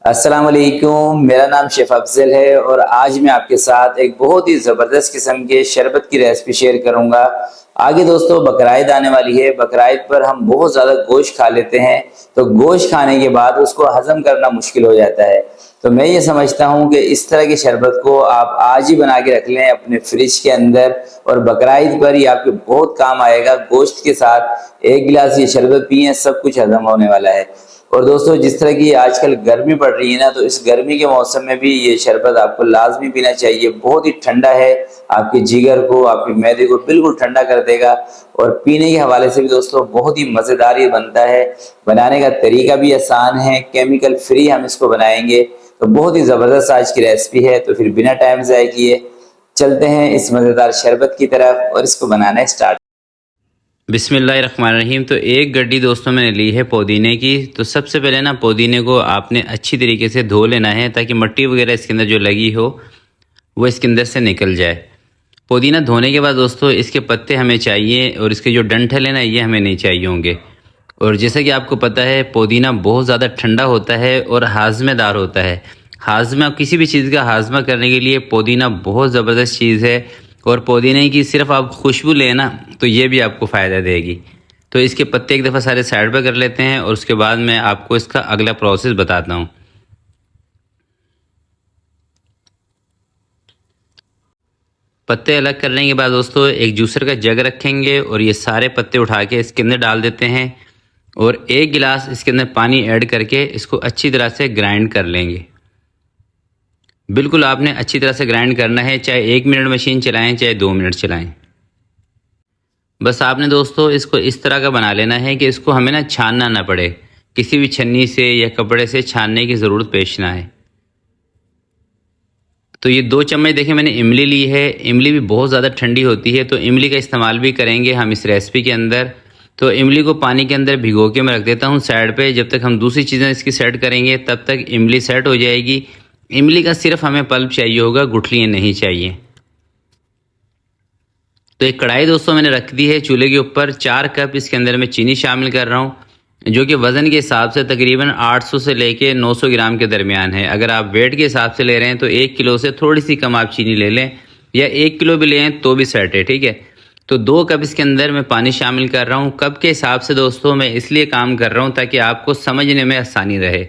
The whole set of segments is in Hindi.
अस्सलाम वालेकुम। मेरा नाम शेफ अफजल है और आज मैं आपके साथ एक बहुत ही ज़बरदस्त किस्म के शरबत की रेसिपी शेयर करूंगा। आगे दोस्तों बकराईद आने वाली है। बकराईद पर हम बहुत ज़्यादा गोश्त खा लेते हैं, तो गोश्त खाने के बाद उसको हजम करना मुश्किल हो जाता है। तो मैं ये समझता हूँ कि इस तरह के शरबत को आप आज ही बना के रख लें अपने फ्रिज के अंदर, और बकराईद पर ये आपके बहुत काम आएगा। गोश्त के साथ एक गिलास ये शरबत पिए, सब कुछ हजम होने वाला है। और दोस्तों जिस तरह की आजकल गर्मी पड़ रही है ना, तो इस गर्मी के मौसम में भी ये शरबत आपको लाजमी पीना चाहिए। बहुत ही ठंडा है, आपके जिगर को, आपके मैदे को बिल्कुल ठंडा कर देगा। और पीने के हवाले से भी दोस्तों बहुत ही मज़ेदार ये बनता है। बनाने का तरीका भी आसान है, केमिकल फ्री हम इसको बनाएंगे। तो बहुत ही ज़बरदस्त आज की रेसिपी है। तो फिर बिना टाइम ज़ाय किए चलते हैं इस मज़ेदार शरबत की तरफ और इसको बनाना स्टार्ट। बिस्मिल्लाहिर्रहमानिर्रहीम। तो एक गड्डी दोस्तों मैंने ली है पुदीने की। तो सबसे पहले ना पुदीने को आपने अच्छी तरीके से धो लेना है ताकि मिट्टी वगैरह इसके अंदर जो लगी हो वो इसके अंदर से निकल जाए। पुदीना धोने के बाद दोस्तों इसके पत्ते हमें चाहिए और इसके जो डंठल है ना ये हमें नहीं चाहिए होंगे। और जैसा कि आपको पता है पुदीना बहुत ज़्यादा ठंडा होता है और हाजमेदार होता है। हाजमा किसी भी चीज़ का हाजमा करने के लिए पुदीना बहुत ज़बरदस्त चीज़ है। और पुदीने की सिर्फ आप खुशबू लें ना तो ये भी आपको फ़ायदा देगी। तो इसके पत्ते एक दफ़ा सारे साइड पर कर लेते हैं और उसके बाद मैं आपको इसका अगला प्रोसेस बताता हूँ। पत्ते अलग करने के बाद दोस्तों एक जूसर का जग रखेंगे और ये सारे पत्ते उठा के इसके अंदर डाल देते हैं और एक गिलास इसके अंदर पानी ऐड करके इसको अच्छी तरह से ग्राइंड कर लेंगे। बिल्कुल आपने अच्छी तरह से ग्राइंड करना है, चाहे 1 मिनट मशीन चलाएं चाहे 2 मिनट चलाएं। बस आपने दोस्तों इसको इस तरह का बना लेना है कि इसको हमें ना छानना ना पड़े, किसी भी छन्नी से या कपड़े से छानने की ज़रूरत पेश ना आए। तो ये 2 चम्मच देखें मैंने इमली ली है। इमली भी बहुत ज़्यादा ठंडी होती है तो इमली का इस्तेमाल भी करेंगे हम इस रेसिपी के अंदर। तो इमली को पानी के अंदर भिगो के मैं रख देता हूँ साइड पे। जब तक हम दूसरी चीज़ें इसकी सेट करेंगे तब तक इमली सेट हो जाएगी। इमली का सिर्फ हमें पल्प चाहिए होगा, गुठलियाँ नहीं चाहिए। तो एक कढ़ाई दोस्तों मैंने रख दी है चूल्हे के ऊपर। 4 कप इसके अंदर मैं चीनी शामिल कर रहा हूँ, जो कि वज़न के हिसाब से तकरीबन 800 से लेके 900 ग्राम के दरमियान है। अगर आप वेट के हिसाब से ले रहे हैं तो 1 किलो से थोड़ी सी कम आप चीनी ले लें, या 1 किलो भी लें तो भी सेट है, ठीक है। तो 2 कप इसके अंदर मैं पानी शामिल कर रहा हूँ। कप के हिसाब से दोस्तों मैं इसलिए काम कर रहा हूँ ताकि आपको समझने में आसानी रहे।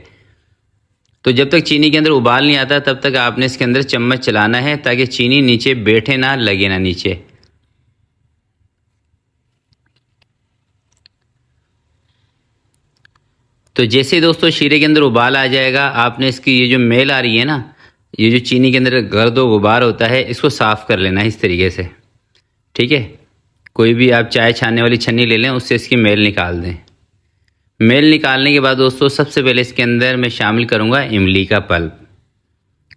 तो जब तक चीनी के अंदर उबाल नहीं आता तब तक आपने इसके अंदर चम्मच चलाना है ताकि चीनी नीचे बैठे ना, लगे ना नीचे। तो जैसे ही दोस्तों शीरे के अंदर उबाल आ जाएगा, आपने इसकी ये जो मेल आ रही है ना, ये जो चीनी के अंदर गर्द व गुबार होता है, इसको साफ़ कर लेना है इस तरीके से, ठीक है। कोई भी आप चाय छानने वाली छन्नी ले लें, उससे इसकी मेल निकाल दें। मेल निकालने के बाद दोस्तों सबसे पहले इसके अंदर मैं शामिल करूँगा इमली का पल्प।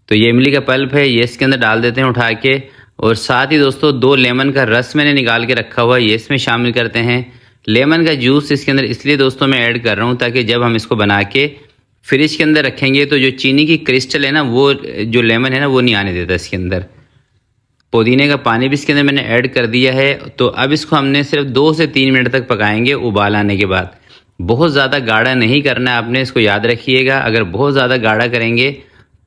तो ये इमली का पल्प है, ये इसके अंदर डाल देते हैं उठा के। और साथ ही दोस्तों 2 लेमन का रस मैंने निकाल के रखा हुआ है, ये इसमें शामिल करते हैं। लेमन का जूस इसके अंदर इसलिए दोस्तों मैं ऐड कर रहा हूँ ताकि जब हम इसको बना के फ्रिज के अंदर रखेंगे तो जो चीनी की क्रिस्टल है ना, वो जो लेमन है ना वो नहीं आने देता इसके अंदर। पुदीने का पानी भी इसके अंदर मैंने ऐड कर दिया है। तो अब इसको हमने सिर्फ 2 से 3 मिनट तक पकाएंगे उबाल आने के बाद। बहुत ज़्यादा गाढ़ा नहीं करना है आपने, इसको याद रखिएगा। अगर बहुत ज़्यादा गाढ़ा करेंगे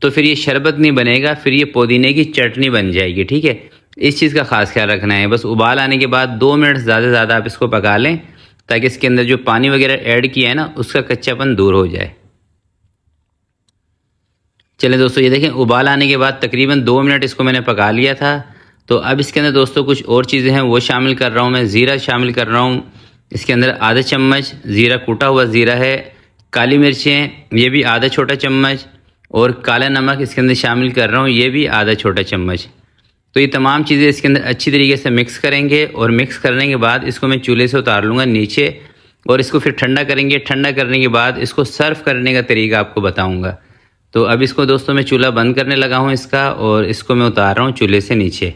तो फिर ये शरबत नहीं बनेगा, फिर ये पुदीने की चटनी बन जाएगी, ठीक है। इस चीज़ का ख़ास ख्याल रखना है। बस उबाल आने के बाद 2 मिनट ज़्यादा से ज़्यादा आप इसको पका लें ताकि इसके अंदर जो पानी वगैरह ऐड किया है ना उसका कच्चापन दूर हो जाए। चलें दोस्तों, ये देखें उबाल आने के बाद तकरीबन 2 मिनट इसको मैंने पका लिया था। तो अब इसके अंदर दोस्तों कुछ और चीज़ें हैं वो शामिल कर रहा हूँ मैं। ज़ीरा शामिल कर रहा हूँ इसके अंदर, आधा चम्मच ज़ीरा, कूटा हुआ ज़ीरा है। काली मिर्चें ये भी आधा छोटा चम्मच, और काला नमक इसके अंदर शामिल कर रहा हूँ, ये भी आधा छोटा चम्मच। तो ये तमाम चीज़ें इसके अंदर अच्छी तरीके से मिक्स करेंगे और मिक्स करने के बाद इसको मैं चूल्हे से उतार लूँगा नीचे और इसको फिर ठंडा करेंगे। ठंडा करने के बाद इसको सर्व करने का तरीका आपको बताऊँगा। तो अब इसको दोस्तों मैं चूल्हा बंद करने लगा हूँ इसका, और इसको मैं उतार रहा हूँ चूल्हे से नीचे।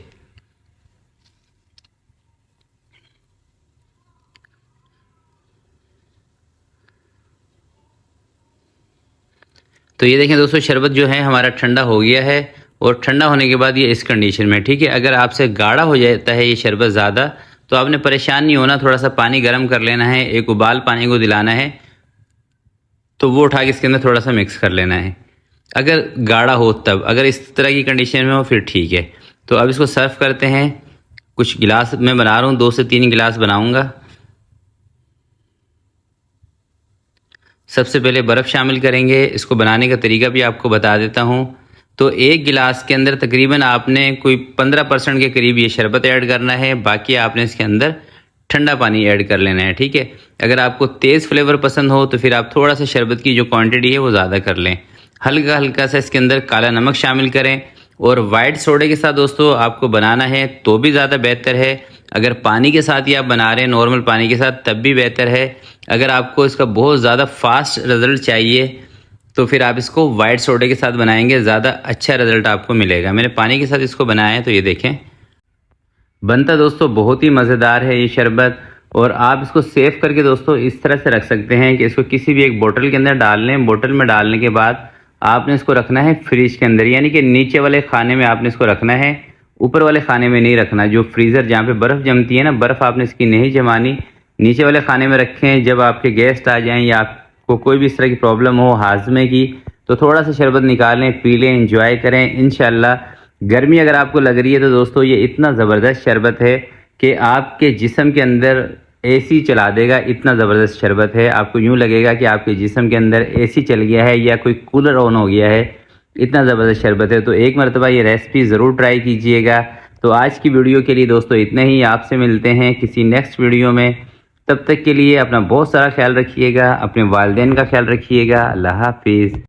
तो ये देखें दोस्तों, शरबत जो है हमारा ठंडा हो गया है। और ठंडा होने के बाद ये इस कंडीशन में, ठीक है। अगर आपसे गाढ़ा हो जाता है ये शरबत ज़्यादा तो आपने परेशान नहीं होना, थोड़ा सा पानी गर्म कर लेना है, एक उबाल पानी को दिलाना है, तो वो उठा के इसके अंदर थोड़ा सा मिक्स कर लेना है। अगर गाढ़ा हो तब, अगर इस तरह की कंडीशन में हो फिर ठीक है। तो अब इसको सर्व करते हैं। कुछ गिलास मैं बना रहा हूँ, 2 से 3 गिलास बनाऊंगा। सबसे पहले बर्फ़ शामिल करेंगे। इसको बनाने का तरीका भी आपको बता देता हूँ। तो 1 गिलास के अंदर तकरीबन आपने कोई 15% के करीब ये शरबत ऐड करना है, बाकी आपने इसके अंदर ठंडा पानी ऐड कर लेना है, ठीक है। अगर आपको तेज़ फ्लेवर पसंद हो तो फिर आप थोड़ा सा शरबत की जो क्वांटिटी है वो ज़्यादा कर लें। हल्का हल्का सा इसके अंदर काला नमक शामिल करें, और वाइट सोडे के साथ दोस्तों आपको बनाना है तो भी ज़्यादा बेहतर है। अगर पानी के साथ ही आप बना रहे हैं, नॉर्मल पानी के साथ, तब भी बेहतर है। अगर आपको इसका बहुत ज़्यादा फास्ट रिज़ल्ट चाहिए तो फिर आप इसको वाइट सोडे के साथ बनाएंगे, ज़्यादा अच्छा रिज़ल्ट आपको मिलेगा। मैंने पानी के साथ इसको बनाया है, तो ये देखें बनता दोस्तों बहुत ही मज़ेदार है ये शरबत। और आप इसको सेव करके दोस्तों इस तरह से रख सकते हैं कि इसको किसी भी एक बोतल के अंदर डाल लें। बोतल में डालने के बाद आपने इसको रखना है फ्रिज के अंदर, यानी कि नीचे वाले खाने में आपने इसको रखना है, ऊपर वाले खाने में नहीं रखना। जो फ्रीज़र जहाँ पे बर्फ़ जमती है ना, बर्फ़ आपने इसकी नहीं जमानी, नीचे वाले खाने में रखें। जब आपके गेस्ट आ जाएं या आपको कोई भी इस तरह की प्रॉब्लम हो हाजमे की, तो थोड़ा सा शरबत निकालें, पी लें, इंजॉय करें इंशाल्लाह। गर्मी अगर आपको लग रही है तो दोस्तों ये इतना ज़बरदस्त शरबत है कि आपके जिस्म के अंदर एसी चला देगा। इतना ज़बरदस्त शरबत है, आपको यूँ लगेगा कि आपके जिस्म के अंदर एसी चल गया है या कोई कूलर ऑन हो गया है, इतना ज़बरदस्त शरबत है। तो एक मरतबा ये रेसिपी ज़रूर ट्राई कीजिएगा। तो आज की वीडियो के लिए दोस्तों इतना ही। आपसे मिलते हैं किसी नेक्स्ट वीडियो में। तब तक के लिए अपना बहुत सारा ख्याल रखिएगा, अपने वालिदैन का ख्याल रखिएगा। अल्लाह हाफिज़।